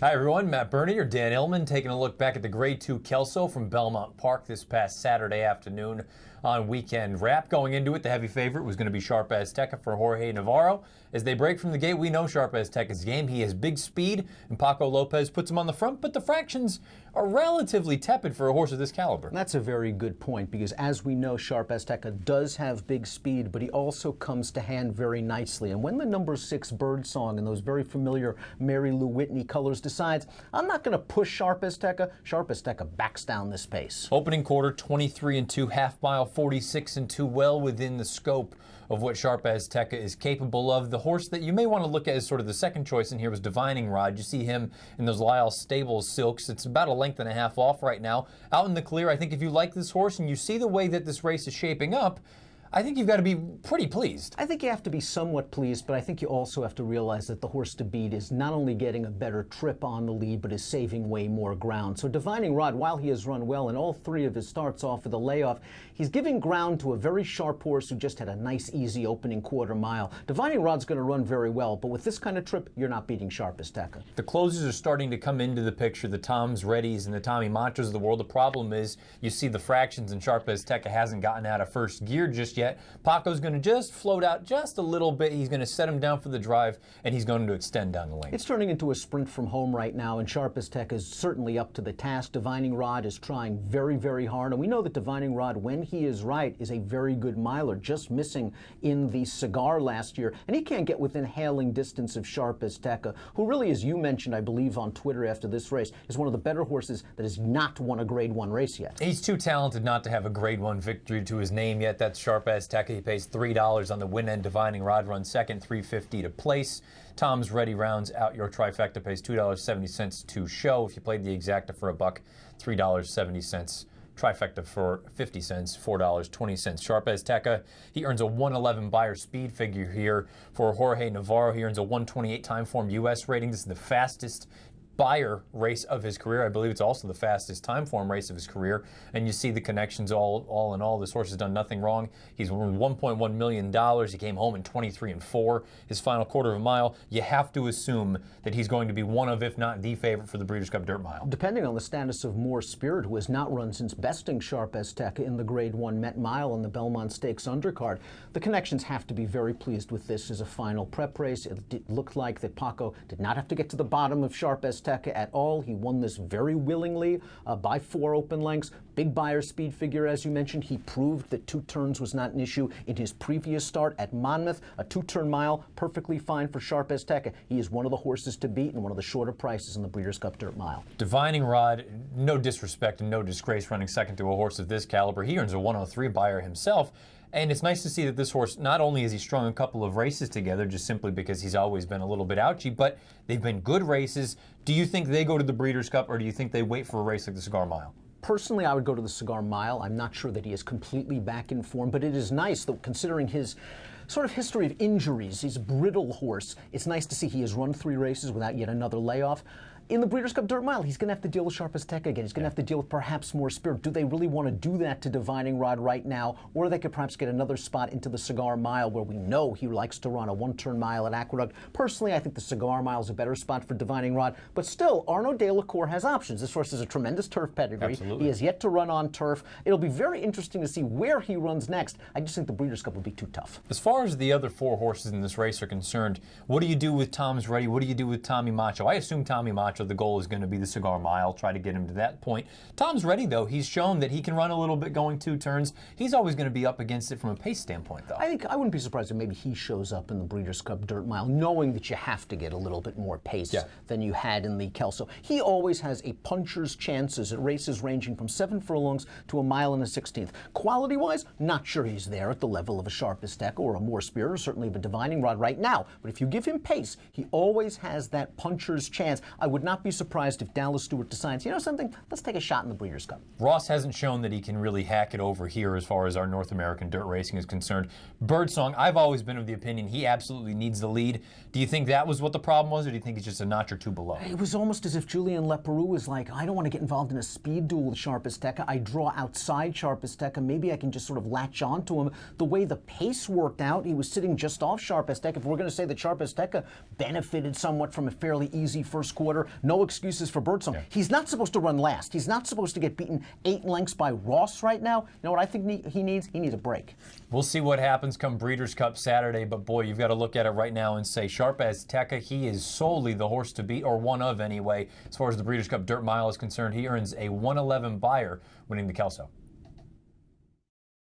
Hi everyone, Matt Burney or Dan Illman taking a look back at the Grade 2 Kelso from Belmont Park this past Saturday afternoon on Weekend Wrap. Going into it, the heavy favorite was going to be Sharp Azteca for Jorge Navarro. As they break from the gate, we know Sharp Azteca's game. He has big speed, and Paco Lopez puts him on the front, but the fractions are relatively tepid for a horse of this caliber. That's a very good point, because as we know, Sharp Azteca does have big speed, but he also comes to hand very nicely. And when the number 6 Birdsong and those very familiar Mary Lou Whitney colors decides, I'm not going to push Sharp Azteca backs down this pace. Opening quarter, 23-2, half mile, 46-2, well within the scope of what Sharp Azteca is capable of. The horse that you may want to look at as sort of the second choice in here was Divining Rod. You see him in those Lyle Stables silks. It's about a length and a half off right now. Out in the clear, I think if you like this horse and you see the way that this race is shaping up, I think you've got to be pretty pleased. I think you have to be somewhat pleased, but I think you also have to realize that the horse to beat is not only getting a better trip on the lead, but is saving way more ground. So Divining Rod, while he has run well in all 3 of his starts off of the layoff, he's giving ground to a very sharp horse who just had a nice, easy opening quarter mile. Divining Rod's going to run very well, but with this kind of trip, you're not beating Sharp Azteca. The closers are starting to come into the picture, the Toms Reddys and the Tommy Machos of the world. The problem is you see the fractions, and Sharp Azteca hasn't gotten out of first gear just yet. Paco's going to just float out just a little bit. He's going to set him down for the drive, and he's going to extend down the lane. It's turning into a sprint from home right now, and Sharp Azteca is certainly up to the task. Divining Rod is trying very, very hard, and we know that Divining Rod, when he is right, is a very good miler, just missing in the Cigar last year, and he can't get within hailing distance of Sharp Azteca, who really, as you mentioned, I believe, on Twitter after this race, is one of the better horses that has not won a Grade 1 race yet. He's too talented not to have a Grade 1 victory to his name yet. That's Sharp Azteca. He pays $3 on the win end. Divining Rod runs second, $3.50 to place. Tom's Ready rounds out your trifecta, pays $2.70 to show. If you played the exacta for $1, $3.70. Trifecta for 50 cents, $4.20. Sharp Azteca, he earns a 111 buyer speed figure here. For Jorge Navarro, he earns a 128 time form U.S. rating. This is the fastest buyer race of his career. I believe it's also the fastest time form race of his career. And you see the connections all in all. This horse has done nothing wrong. He's won $1.1 million. He came home in 23-4. His final quarter of a mile, you have to assume that he's going to be one of, if not the favorite for the Breeders' Cup Dirt Mile. Depending on the status of More Spirit, who has not run since besting Sharp Azteca in the Grade 1 Met Mile on the Belmont Stakes undercard, the connections have to be very pleased with this as a final prep race. It looked like that Paco did not have to get to the bottom of Sharp Azteca at all. He won this very willingly by 4 open lengths. Big buyer speed figure, as you mentioned. He proved that 2 turns was not an issue in his previous start at Monmouth. A 2-turn mile, perfectly fine for Sharp Azteca. He is one of the horses to beat and one of the shorter prices in the Breeders' Cup Dirt Mile. Divining Rod, no disrespect and no disgrace running second to a horse of this caliber. He earns a 103 buyer himself. And it's nice to see that this horse, not only has he strung a couple of races together just simply because he's always been a little bit ouchy, but they've been good races. Do you think they go to the Breeders' Cup, or do you think they wait for a race like the Cigar Mile? Personally, I would go to the Cigar Mile. I'm not sure that he is completely back in form, but it is nice that considering his sort of history of injuries, he's a brittle horse. It's nice to see he has run 3 races without yet another layoff. In the Breeders' Cup Dirt Mile, he's going to have to deal with Sharp Azteca again. He's going to have to deal with perhaps More Spirit. Do they really want to do that to Divining Rod right now? Or they could perhaps get another spot into the Cigar Mile, where we know he likes to run a 1-turn mile at Aqueduct. Personally, I think the Cigar Mile is a better spot for Divining Rod. But still, Arnaud de la Cour has options. This horse has a tremendous turf pedigree. Absolutely. He has yet to run on turf. It'll be very interesting to see where he runs next. I just think the Breeders' Cup will be too tough. As far as the other 4 horses in this race are concerned, what do you do with Tom's Ready? What do you do with Tommy Macho? I assume Tommy Macho, the goal is going to be the Cigar Mile, try to get him to that point. Tom's Ready, though. He's shown that he can run a little bit going 2 turns. He's always going to be up against it from a pace standpoint, though. I wouldn't be surprised if maybe he shows up in the Breeders' Cup Dirt Mile, knowing that you have to get a little bit more pace than you had in the Kelso. He always has a puncher's chances at races ranging from 7 furlongs to a mile and a 16th. Quality-wise, not sure he's there at the level of a Sharp Azteca or a More Spirit, or certainly of a Divining Rod right now. But if you give him pace, he always has that puncher's chance. I would not be surprised if Dallas Stewart decides, you know something, let's take a shot in the Breeders' Cup. Ross hasn't shown that he can really hack it over here as far as our North American dirt racing is concerned. Birdsong, I've always been of the opinion he absolutely needs the lead. Do you think that was what the problem was, or do you think it's just a notch or 2 below? It was almost as if Julien Leparoux was like, I don't want to get involved in a speed duel with Sharp Azteca. I draw outside Sharp Azteca. Maybe I can just sort of latch onto him. The way the pace worked out, he was sitting just off Sharp Azteca. If we're going to say that Sharp Azteca benefited somewhat from a fairly easy first quarter, No excuses for Birdsong. Yeah. He's not supposed to run last. He's not supposed to get beaten 8 lengths by Ross right now. You know what I think he needs? He needs a break. We'll see what happens come Breeders' Cup Saturday, but boy, you've got to look at it right now and say Sharp Azteca, he is solely the horse to beat, or one of anyway. As far as the Breeders' Cup Dirt Mile is concerned, he earns a 111 buyer winning the Kelso.